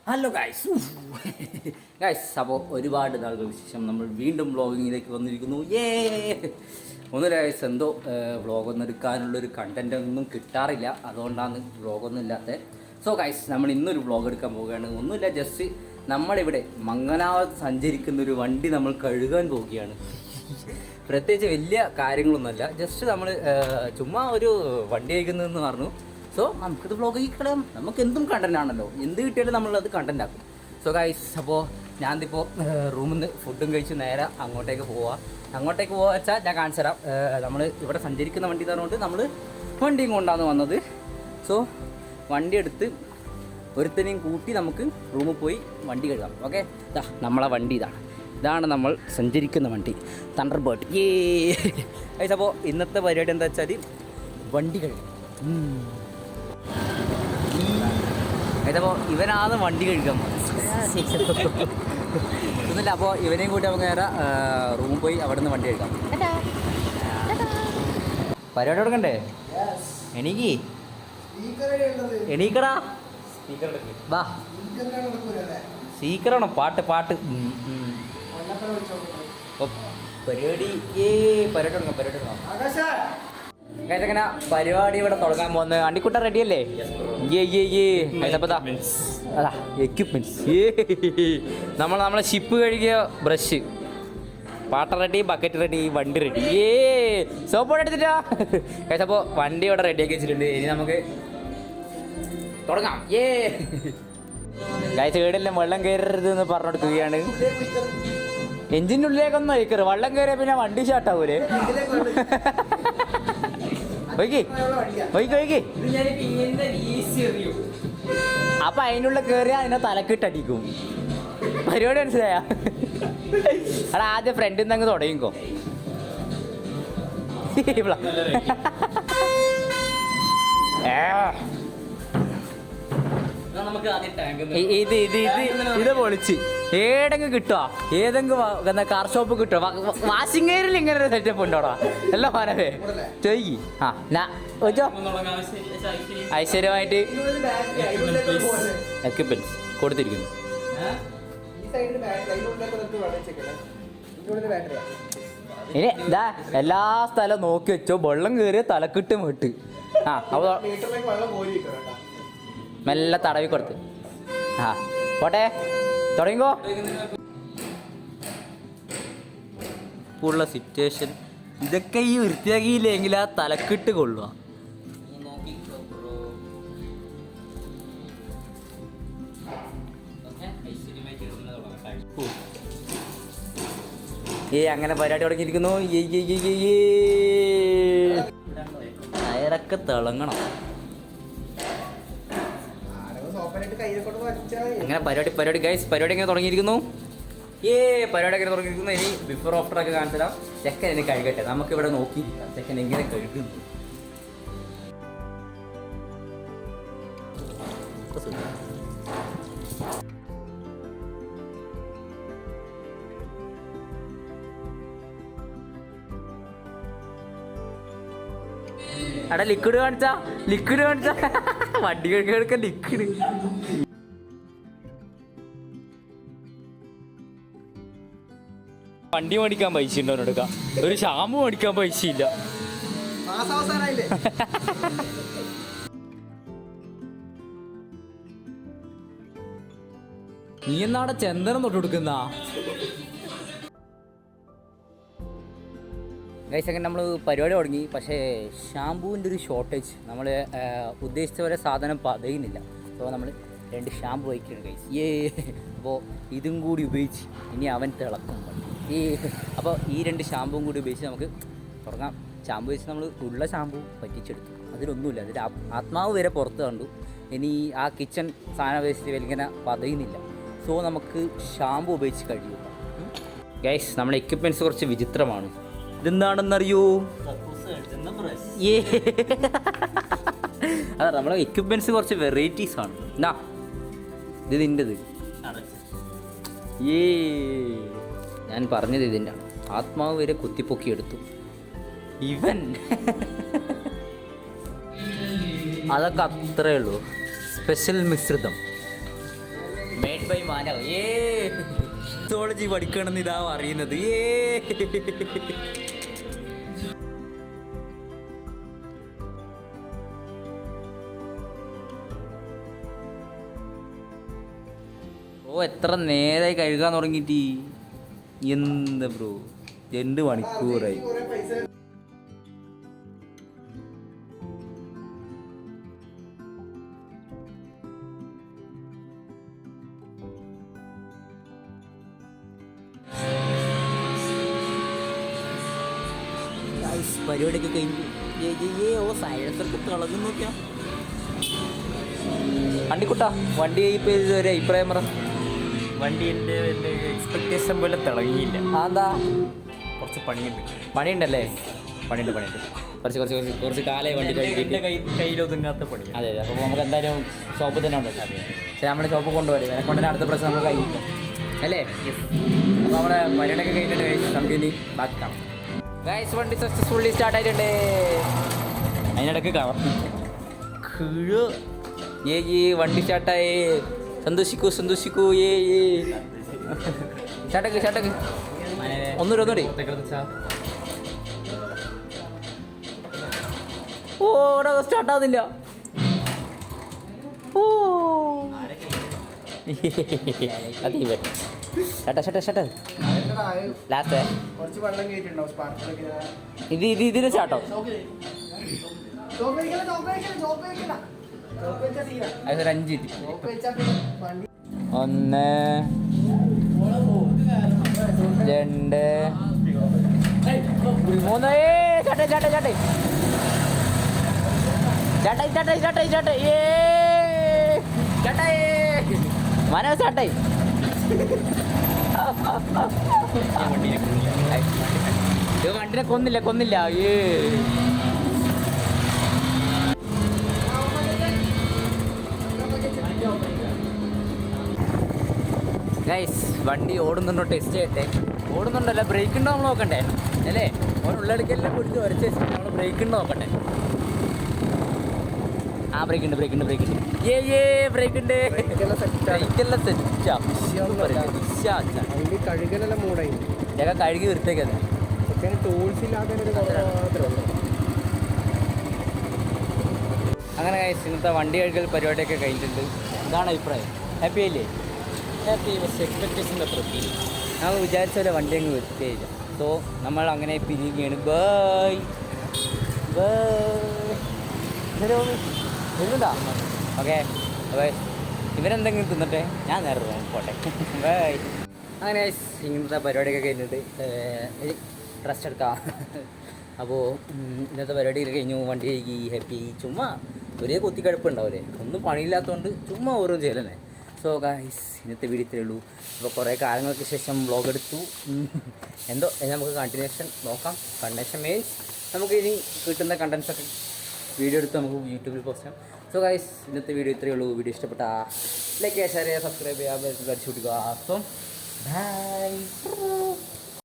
Hello guys guys അപ്പോൾ ഒരുപാട് നാളുകൾക്ക് ശേഷം നമ്മൾ വീണ്ടും വ്ളോഗിങ്ങിലേക്ക് വന്നിരിക്കുന്നു. ഒന്നുമില്ല ഗൈസ്, എന്തോ വ്ളോഗൊന്നും എടുക്കാനുള്ളൊരു കണ്ടൻ്റ് ഒന്നും കിട്ടാറില്ല, അതുകൊണ്ടാണ് വ്ളോഗൊന്നും ഇല്ലാത്തത്. സോ ഗൈസ്, നമ്മൾ ഇന്നൊരു വ്ളോഗ് എടുക്കാൻ പോവുകയാണ്. ഒന്നുമില്ല, ജസ്റ്റ് നമ്മളിവിടെ മംഗലാപുരത്ത് സഞ്ചരിക്കുന്ന ഒരു വണ്ടി നമ്മൾ കഴുകാൻ പോവുകയാണ്. പ്രത്യേകിച്ച് വലിയ കാര്യങ്ങളൊന്നുമല്ല, ജസ്റ്റ് നമ്മൾ ചുമ്മാ ഒരു വണ്ടി കഴിക്കുന്നതെന്ന് പറഞ്ഞു. സോ നമുക്കിത് വ്ളോഗ് കളയാം, നമുക്ക് എന്തും കണ്ടൻ്റ് ആണല്ലോ, എന്ത് കിട്ടിയാലും നമ്മളത് കണ്ടൻ്റ് ആക്കും. സോ ഗൈസ്, അപ്പോൾ ഞാനിപ്പോൾ റൂമിൽ നിന്ന് ഫുഡും കഴിച്ച് നേരെ അങ്ങോട്ടേക്ക് പോവുക വെച്ചാൽ ഞാൻ കാണിച്ചു തരാം. നമ്മൾ ഇവിടെ സഞ്ചരിക്കുന്ന വണ്ടി തന്നുകൊണ്ട് നമ്മൾ വണ്ടിയും കൊണ്ടാണ് വന്നത്. സോ വണ്ടി എടുത്ത് ഒരുത്തനെയും കൂട്ടി നമുക്ക് റൂമിൽ പോയി വണ്ടി കഴുകാം. ഓക്കെ, നമ്മളെ വണ്ടി ഇതാണ് നമ്മൾ സഞ്ചരിക്കുന്ന വണ്ടി, തണ്ടർബേർഡ്. ഗൈസ്, അപ്പോൾ ഇന്നത്തെ പരിപാടി എന്താ വെച്ചാൽ വണ്ടി കഴുകും. അപ്പോൾ ഇവനാണ് വണ്ടി കഴിക്കാൻ ഒന്നുമില്ല. അപ്പോൾ ഇവനെയും കൂട്ടി നമുക്ക് നേരെ റൂമിൽ പോയി അവിടെ നിന്ന് വണ്ടി കഴിക്കാം. പരിപാടി കൊടുക്കണ്ടേ? എണീക്കടാ, വാ. സ്പീക്കറാണോ? പാട്ട് പരിപാടി അങ്ങനെ പരിപാടി ഇവിടെ തുടങ്ങാൻ പോകുന്നത്. അണ്ടിക്കുട്ട റെഡിയല്ലേ? അതാ എക്യുപ്മെന്റ്സ്. നമ്മളെ ഷിപ്പ് കഴുകിയ ബ്രഷ്, പാട്ട റെഡി, ബക്കറ്റ് റെഡി, വണ്ടി റെഡി. സോപ്പോട്ട് എടുത്തിട്ടാ. അപ്പോൾ വണ്ടി ഇവിടെ റെഡിയാക്കി വെച്ചിട്ടുണ്ട്. ഇനി നമുക്ക് തുടങ്ങാം. കേടെല്ലാം വെള്ളം കയറരുത് എന്ന് പറഞ്ഞു കൊടുക്കുകയാണ്. എഞ്ചിൻ്റെ ഉള്ളിലേക്കൊന്നും അയക്കരുത്, വെള്ളം കയറിയാൽ പിന്നെ വണ്ടി ഷാട്ടാവൂലേ. അപ്പൊ അതിനുള്ള കയറിയ അതിനെ തലക്കിട്ടടിക്കും. പരിപാടി മനസ്സിലായ? അവിടെ ആദ്യം ഫ്രണ്ടിൽ നിന്ന് അങ്ങ് തുടങ്ങിക്കോ. ഇത് പൊളിച്ച് ഏടെങ്കിലും കിട്ടുക, ഏതെങ്കിലും കാർ ഷോപ്പ് കിട്ടുക. വാഷിംഗ് ഏരിയയിൽ ഇങ്ങനെ ഒരു സെറ്റപ്പ് ഉണ്ടോടാ? എല്ലാം മാനവേ ചോയ്ക്ക്. ഐശ്വര്യമായിട്ട് എക്യുപ്മെന്റ്സ് കൊടുത്തിരിക്കുന്നു. ഇനി ഇതാ എല്ലാ സ്ഥലവും നോക്കി വെച്ചോ, വെള്ളം കയറിയ തലക്കിട്ട് വീട്ട്. അപ്പോൾ മെല്ലെ തടവി കൊടുത്ത് പോട്ടെ, തുടങ്ങിക്കോ. ഉള്ള സിറ്റുവേഷൻ ഇതൊക്കെ ഈ വൃത്തിയാക്കിയില്ലെങ്കിൽ ആ തലക്കിട്ട് കൊള്ളുക. അങ്ങനെ പരിപാടി തുടങ്ങിയിരിക്കുന്നു. ടയറൊക്കെ തിളങ്ങണം. അങ്ങനെ പരിപാടി ഗൈസ്, പരിപാടി എങ്ങനെ തുടങ്ങിയിരിക്കുന്നു. പരിപാടി എങ്ങനെ തുടങ്ങിയിരിക്കുന്നു. ഇനി ബിഫോർ ആഫ്റ്റർ ഒക്കെ കാണിച്ചു തരാം. ചെക്കൻ എന്നെ കഴുകട്ടെ, നമുക്കിവിടെ നോക്കിയിരിക്കാം ചെക്കൻ എങ്ങനെ കഴുകുന്നു. അവിടെ ലിക്വിഡ് കാണിച്ചാ വണ്ടി കഴുകാൻ ലിക്വിഡ്. വണ്ടി മേടിക്കാൻ പൈസ ഉണ്ടോ? എടുക്കാം. ഒരു ഷാമ്പു മേടിക്കാൻ പൈസ ഇല്ല. നീ എന്നാടെ ചന്ദനം തൊട്ട് കൊടുക്കുന്ന ഗൈസ്. അങ്ങനെ നമ്മൾ പരിപാടി തുടങ്ങി, പക്ഷേ ഷാമ്പൂവിൻ്റെ ഒരു ഷോർട്ടേജ്. നമ്മൾ ഉദ്ദേശിച്ച പോലെ സാധനം പതയുന്നില്ല. അപ്പോൾ നമ്മൾ 2 ഷാമ്പു വയ്ക്കുകയാണ് ഗൈസ്. അപ്പോൾ ഇതും കൂടി ഉപയോഗിച്ച് ഇനി അവൻ തിളക്കും. അപ്പോൾ ഈ 2 ഷാമ്പുവും കൂടി ഉപയോഗിച്ച് നമുക്ക് തുടങ്ങാം. ഷാമ്പു വെച്ച് നമ്മൾ ഉള്ള ഷാമ്പു പറ്റിച്ചെടുത്തു. അതിലൊന്നുമില്ല, അതിൽ ആത്മാവ് വരെ പുറത്ത് കണ്ടു. ഇനി ആ കിച്ചൺ സാധനം വേസ്റ്റ് ഇങ്ങനെ പതയുന്നില്ല. സോ നമുക്ക് ഷാമ്പു ഉപയോഗിച്ച് കഴിയുക ഗൈസ്. നമ്മുടെ എക്യുപ്മെൻറ്റ്സ് കുറച്ച് വിചിത്രമാണ്. ഇതെന്താണെന്നറിയോ? അതെ, നമ്മളെ എക്യുപ്മെൻറ്റ്സ് കുറച്ച് വെറൈറ്റീസ് ആണ്. എന്നാ ഇത് നിൻ്റെത്. ഞാൻ പറഞ്ഞത് ഇതിൻ്റെ ആണ്. ആത്മാവ് വരെ കുത്തിപ്പൊക്കിയെടുത്തു ഇവൻ. അതൊക്കെ അത്രേ ഉള്ളൂ. സ്പെഷ്യൽ മിശ്രിതം. ബൈ മാനവ് സോളജി പഠിക്കണമെന്ന് ഇതാ അറിയുന്നത് ഓ എത്ര നേരമായി കഴുകാൻ തുടങ്ങിയിട്ട് എന്താ ബ്രോ 2 മണിക്കൂറായി. പരിപാടിയൊക്കെ കഴിഞ്ഞു. ഓ സൈലൻസർക്ക് തിളങ്ങും നോക്കിയാ. വണ്ടിക്കുട്ടാ വണ്ടി ഇപ്പോൾ ഒരു അഭിപ്രായം പറ. വണ്ടി എൻ്റെ എക്സ്പെക്ടേഷൻ പോലെ തിളങ്ങിയില്ല. അതെന്താ? കുറച്ച് പണിയുണ്ട്. പണിയുണ്ടല്ലേ? പണിയുണ്ട് കുറച്ച് കാലമായി വണ്ടി കയ്യിലൊതുങ്ങാത്ത പണി. അതെ അപ്പോൾ നമുക്ക് എന്തായാലും ഷോപ്പിൽ തന്നെ ഉണ്ടല്ലോ. പക്ഷേ നമ്മുടെ ഷോപ്പ് കൊണ്ടുപോയി കൊണ്ട് അടുത്ത പ്രശ്നം നമുക്ക് കഴിക്കും അല്ലേ? അപ്പോൾ നമ്മുടെ പരിപാടിയൊക്കെ കഴിഞ്ഞിട്ട് നമുക്ക് ബാക്കി കാണാം. ഗൈസ് വണ്ടി സക്സസ്ഫുള്ളി സ്റ്റാർട്ട് ആയിട്ടുണ്ട്. അതിനിടയ്ക്ക് കാണാം വണ്ടി സ്റ്റാർട്ടായി. സന്തോഷിക്കൂ ഷാട്ടക്ക് ഒന്നൂടി ഓടാ സ്റ്റാർട്ടാകുന്നില്ല. ഓ ഷട്ട ലാസ്റ്റ് ഇതിന് ചാട്ടോ. അതൊരു 5 1 2 3 ചാട്ടായി മനോ ചാട്ടായി. വണ്ടിനെ കൊന്നില്ല ഗൈസ് വണ്ടി ഓടുന്നുണ്ടോ ടെസ്റ്റ് ചെയ്യട്ടെ. ഓടുന്നുണ്ടല്ലോ, ബ്രേക്ക് ഉണ്ടോ നമ്മൾ നോക്കണ്ടേ അല്ലേ? ഉള്ളടക്കെല്ലാം പിടിച്ച് വരച്ച് വെച്ചിട്ട് നമ്മൾ ബ്രേക്ക് ഉണ്ടോ നോക്കണ്ടേ. ആ ബ്രേക്ക് ഉണ്ട് ബ്രേക്ക് ഉണ്ട് ഞങ്ങൾ കഴുകി വൃത്തിയാക്കത്. അങ്ങനെ ഗൈസ് ഇന്നത്തെ വണ്ടി കഴുകൽ പരിപാടിയൊക്കെ കഴിഞ്ഞിട്ടുണ്ട്. ഇതാണ് അഭിപ്രായം. ഹാപ്പി ആയില്ലേ? ഹാപ്പി. പക്ഷേ എക്സ്പെക്ടേഷൻ്റെ അത്ര നമ്മൾ വിചാരിച്ച പോലെ വണ്ടി അങ്ങ് വൃത്തിയായില്ല. സോ നമ്മൾ അങ്ങനെ പിരിയുകയാണ്. ബൈ വരുന്നുണ്ടോ? Okay bye. ഇവരെന്തെങ്കിലും തിന്നട്ടെ, ഞാൻ നേരെ പോട്ടെ. ബൈ. അങ്ങനെ ഇങ്ങനത്തെ പരിപാടിയൊക്കെ കഴിഞ്ഞിട്ട് റെസ്റ്റ് എടുക്കാം. അപ്പോൾ ഇന്നത്തെ പരിപാടിയൊക്കെ കഴിഞ്ഞു. വണ്ടി കഴുകി ഹാപ്പി. ചുമ്മാ ഒരേ കുത്തിക്കടുപ്പുണ്ടാവില്ലേ, ഒന്നും പണിയില്ലാത്തതുകൊണ്ട് ചുമ്മാ ഓരോ ചെയ്യലല്ലേ. സോ ഗൈസ് ഇന്നത്തെ വീഡിയോ ഇത്രയേ ഉള്ളൂ. അപ്പോൾ കുറേ കാലങ്ങൾക്ക് ശേഷം വ്ളോഗ് എടുത്തു. എന്തോ നമുക്ക് കണ്ടിന്യൂഷൻ നോക്കാം. കണ്ടിന്യൂഷൻ മീൻസ് നമുക്ക് ഇനി കിട്ടുന്ന കണ്ടൻസൊക്കെ വീഡിയോ എടുത്ത് നമുക്ക് യൂട്യൂബിൽ പോസ്റ്റ് ചെയ്യാം. സോ ഗൈസ് ഇന്നത്തെ വീഡിയോ ഇത്രയേ ഉള്ളൂ. വീഡിയോ ഇഷ്ടപ്പെട്ട ലൈക്ക് ചെയ്യുക, ഷെയർ ചെയ്യുക, സബ്സ്ക്രൈബ് ചെയ്യുക, ബെൽ ബട്ടൺ അടിച്ചു കൊടുക്കുക. So by.